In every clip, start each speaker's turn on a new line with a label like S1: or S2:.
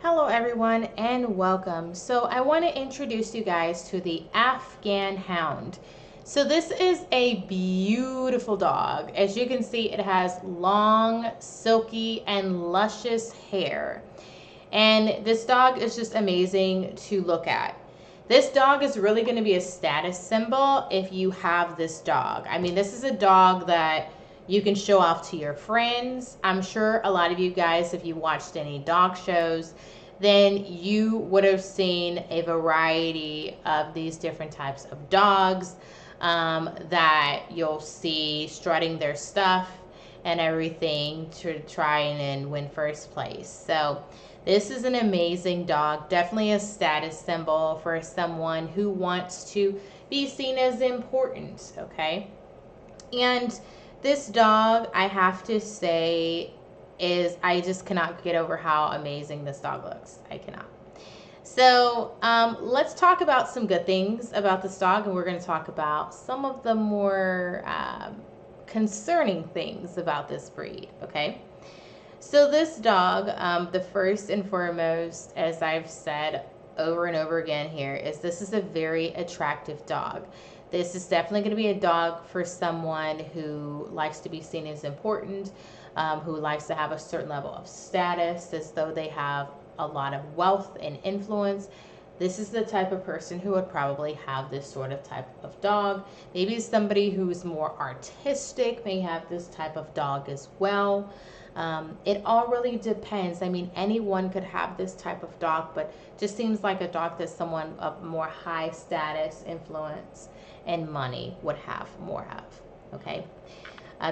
S1: Hello everyone and welcome. So I want to introduce you guys to the Afghan Hound. So this is a beautiful dog. As you can see, it has long, silky, and luscious hair. And this dog is just amazing to look at. This dog is really going to be a status symbol if you have this dog. I mean, this is a dog that you can show off to your friends. I'm sure a lot of you guys, if you watched any dog shows, then you would have seen a variety of these different types of dogs that you'll see strutting their stuff and everything to try and win first place. So this is an amazing dog, definitely a status symbol for someone who wants to be seen as important, okay? And this dog, I have to say, I just cannot get over how amazing this dog looks. I cannot. So let's talk about some good things about this dog, and we're going to talk about some of the more concerning things about this breed, okay? So this dog, the first and foremost, as I've said over and over again here, is this is a very attractive dog. This is definitely going to be a dog for someone who likes to be seen as important, who likes to have a certain level of status, as though they have a lot of wealth and influence. This is the type of person who would probably have this sort of type of dog. Maybe somebody who's more artistic may have this type of dog as well. It all really depends. I mean, anyone could have this type of dog, but just seems like a dog that someone of more high status, influence, and money would have more of, okay?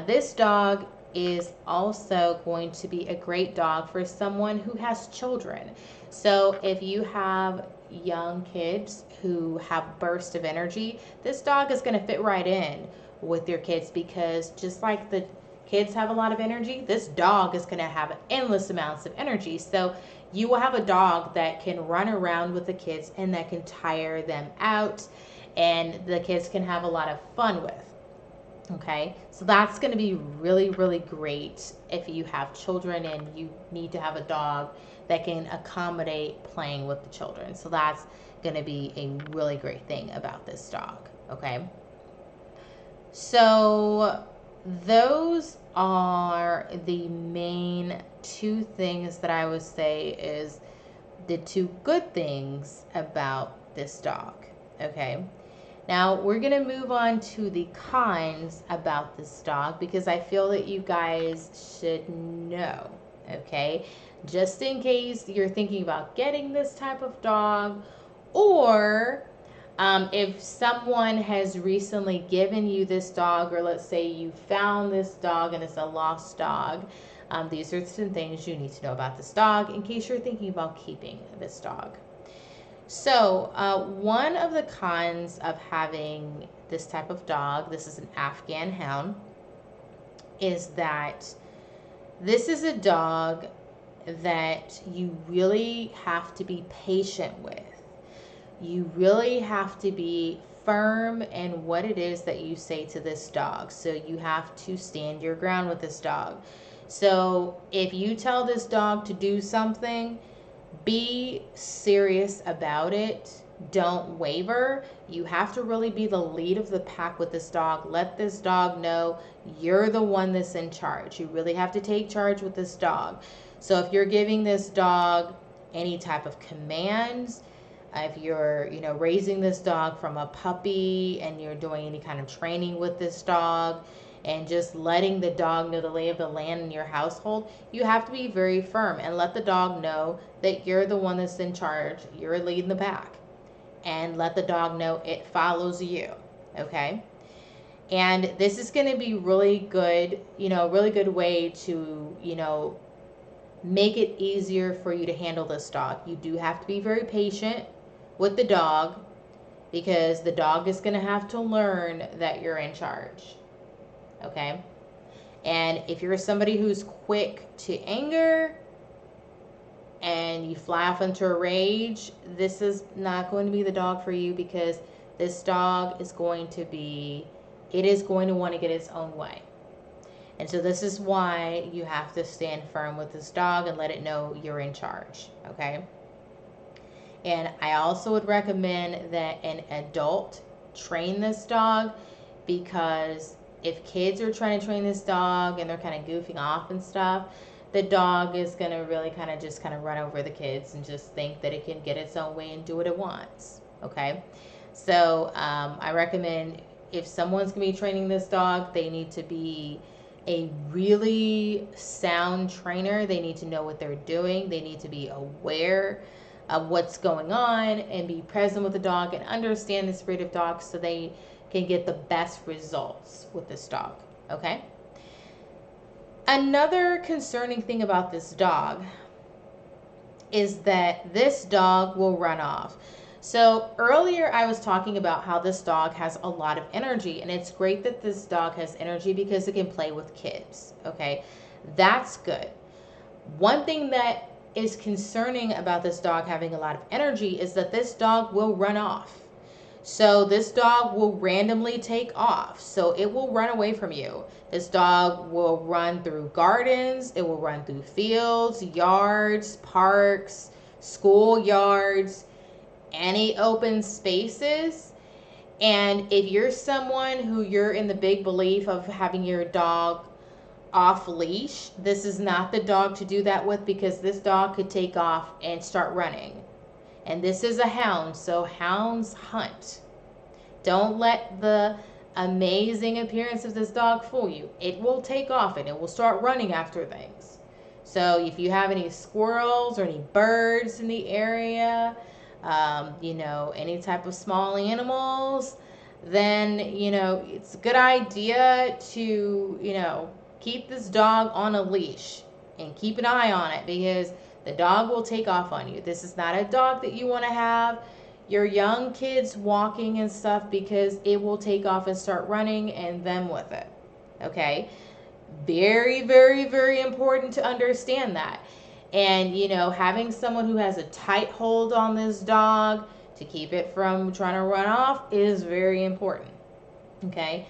S1: This dog is also going to be a great dog for someone who has children. So if you have young kids who have bursts of energy, this dog is going to fit right in with your kids, because just like the kids have a lot of energy, this dog is going to have endless amounts of energy. So you will have a dog that can run around with the kids and that can tire them out, and the kids can have a lot of fun with. Okay, so that's going to be really, really great if you have children and you need to have a dog that can accommodate playing with the children. So that's going to be a really great thing about this dog. Okay, so those are the main two things that I would say is the two good things about this dog. Okay, now we're going to move on to the cons about this dog, because I feel that you guys should know, okay? Just in case you're thinking about getting this type of dog, or if someone has recently given you this dog, or let's say you found this dog and it's a lost dog, these are some things you need to know about this dog in case you're thinking about keeping this dog. So one of the cons of having this type of dog, this is an Afghan Hound, is that this is a dog that you really have to be patient with. You really have to be firm in what it is that you say to this dog. So you have to stand your ground with this dog. So if you tell this dog to do something, be serious about it. Don't waver. You have to really be the lead of the pack with this dog. Let this dog know you're the one that's in charge. You really have to take charge with this dog. So if you're giving this dog any type of commands, if you're, raising this dog from a puppy and you're doing any kind of training with this dog, and just letting the dog know the lay of the land in your household, you have to be very firm and let the dog know that you're the one that's in charge. You're leading the pack. And let the dog know it follows you, okay? And this is going to be really good, really good way to, make it easier for you to handle this dog. You do have to be very patient with the dog, because the dog is going to have to learn that you're in charge. Okay, and if you're somebody who's quick to anger and you fly off into a rage, this is not going to be the dog for you, because this dog is going to want to get its own way. And so this is why you have to stand firm with this dog and let it know you're in charge, okay? And I also would recommend that an adult train this dog, because if kids are trying to train this dog and they're kind of goofing off and stuff, the dog is going to really kind of run over the kids and just think that it can get its own way and do what it wants, okay? So I recommend, if someone's going to be training this dog, they need to be a really sound trainer. They need to know what they're doing. They need to be aware of what's going on and be present with the dog and understand this breed of dog so they can get the best results with this dog, okay? Another concerning thing about this dog is that this dog will run off. So earlier I was talking about how this dog has a lot of energy, and it's great that this dog has energy because it can play with kids, okay? That's good. One thing that is concerning about this dog having a lot of energy is that this dog will run off. So this dog will randomly take off. So it will run away from you. This dog will run through gardens. It will run through fields, yards, parks, schoolyards, any open spaces. And if you're someone who you're in the big belief of having your dog off leash, this is not the dog to do that with, because this dog could take off and start running. And this is a hound, so hounds hunt. Don't let the amazing appearance of this dog fool you. It will take off and it will start running after things. So if you have any squirrels or any birds in the area, any type of small animals, then, it's a good idea to, keep this dog on a leash and keep an eye on it, because the dog will take off on you. This is not a dog that you want to have your young kids walking and stuff, because it will take off and start running and them with it. Okay? Very, very, very important to understand that. And, having someone who has a tight hold on this dog to keep it from trying to run off is very important. Okay?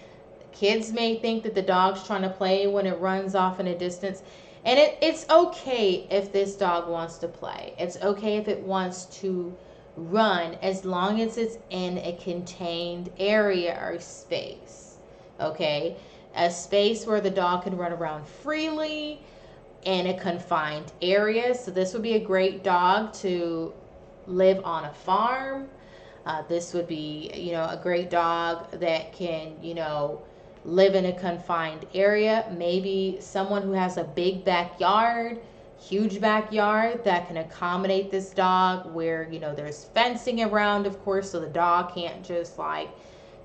S1: Kids may think that the dog's trying to play when it runs off in a distance. And it's okay if this dog wants to play. It's okay if it wants to run, as long as it's in a contained area or space. Okay? A space where the dog can run around freely in a confined area. So this would be a great dog to live on a farm. This would be, a great dog that can, live in a confined area. Maybe someone who has a big backyard, huge backyard, that can accommodate this dog, where, there's fencing around, of course, so the dog can't just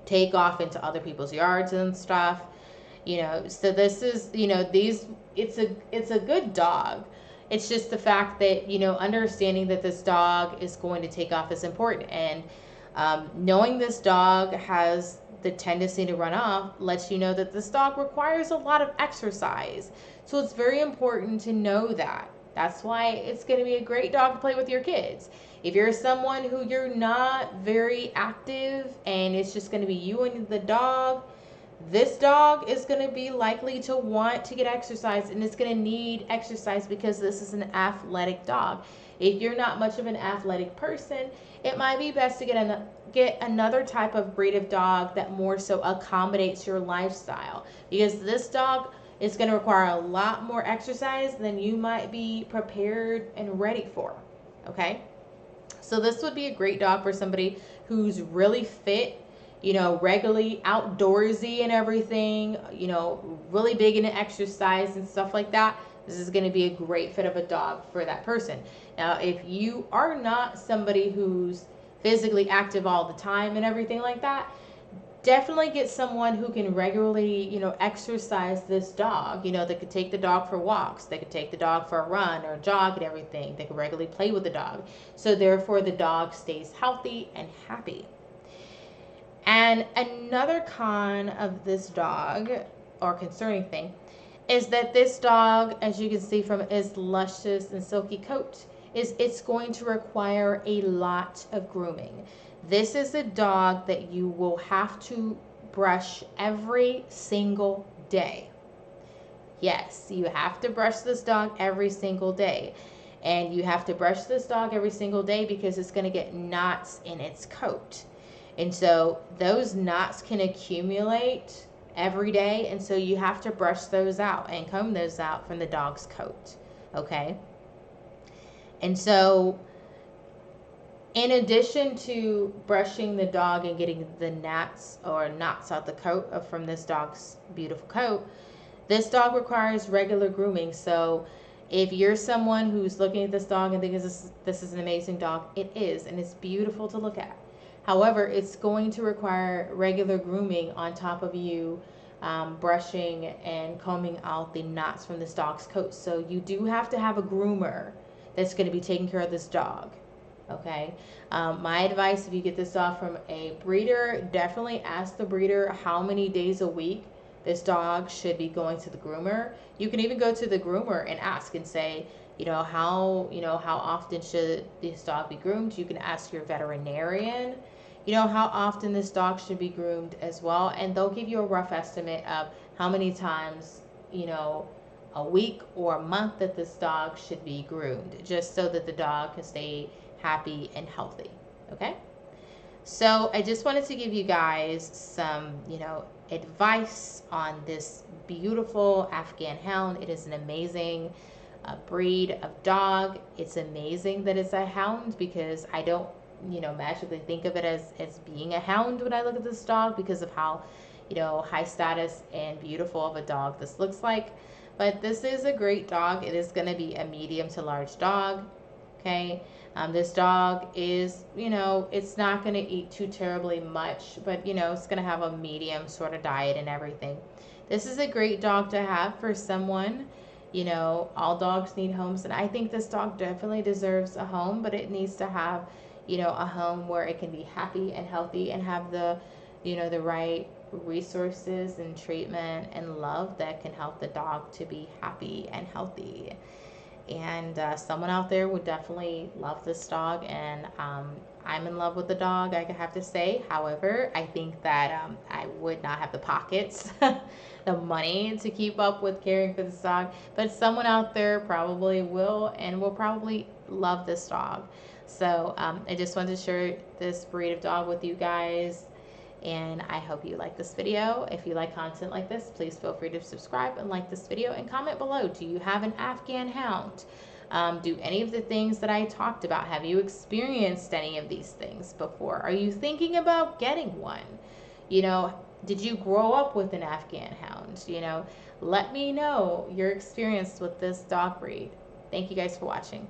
S1: take off into other people's yards and stuff. So this is, it's a good dog. It's just the fact that, understanding that this dog is going to take off is important. And knowing this dog has the tendency to run off lets you know that this dog requires a lot of exercise. So it's very important to know that. That's why it's going to be a great dog to play with your kids. If you're someone who you're not very active and it's just going to be you and the dog, this dog is going to be likely to want to get exercise, and it's going to need exercise because this is an athletic dog. If you're not much of an athletic person, it might be best to get another type of breed of dog that more so accommodates your lifestyle, because this dog is going to require a lot more exercise than you might be prepared and ready for. Okay? So this would be a great dog for somebody who's really fit, regularly outdoorsy and everything, really big into exercise and stuff like that. This is going to be a great fit of a dog for that person. Now, if you are not somebody who's physically active all the time and everything like that, definitely get someone who can regularly, exercise this dog. They could take the dog for walks. They could take the dog for a run or a jog and everything. They could regularly play with the dog. So therefore, the dog stays healthy and happy. And another con of this dog, or concerning thing, is that this dog, as you can see from its luscious and silky coat, it's going to require a lot of grooming. This is a dog that you will have to brush every single day. Yes, you have to brush this dog every single day. And you have to brush this dog every single day because it's going to get knots in its coat. And so those knots can accumulate every day. And so you have to brush those out and comb those out from the dog's coat. Okay? And so, in addition to brushing the dog and getting the gnats or knots out the coat from this dog's beautiful coat, this dog requires regular grooming. So if you're someone who's looking at this dog and thinking this is an amazing dog, it is, and it's beautiful to look at. However, it's going to require regular grooming on top of you brushing and combing out the knots from this dog's coat. So you do have to have a groomer that's going to be taking care of this dog. Okay. My advice, if you get this dog from a breeder, definitely ask the breeder how many days a week this dog should be going to the groomer. You can even go to the groomer and ask and say, how often should this dog be groomed? You can ask your veterinarian, how often this dog should be groomed as well. And they'll give you a rough estimate of how many times, a week or a month that this dog should be groomed, just so that the dog can stay happy and healthy. Okay? So I just wanted to give you guys some, advice on this beautiful Afghan hound. It is an amazing breed of dog. It's amazing that it's a hound because I don't, magically think of it as being a hound when I look at this dog because of how, high status and beautiful of a dog this looks like. But this is a great dog. It is going to be a medium to large dog. Okay. This dog is, it's not going to eat too terribly much, but, it's going to have a medium sort of diet and everything. This is a great dog to have for someone. All dogs need homes, and I think this dog definitely deserves a home, but it needs to have, a home where it can be happy and healthy and have the right resources and treatment and love that can help the dog to be happy and healthy. And someone out there would definitely love this dog, and I'm in love with the dog, I have to say. However, I think that I would not have the pockets, the money to keep up with caring for this dog, but someone out there probably will and will probably love this dog. So I just wanted to share this breed of dog with you guys, and I hope you like this video. If you like content like this, please feel free to subscribe and like this video and comment below. Do you have an Afghan hound? Do any of the things that I talked about, have you experienced any of these things before? Are you thinking about getting one? Did you grow up with an Afghan hound? Let me know your experience with this dog breed. Thank you guys for watching.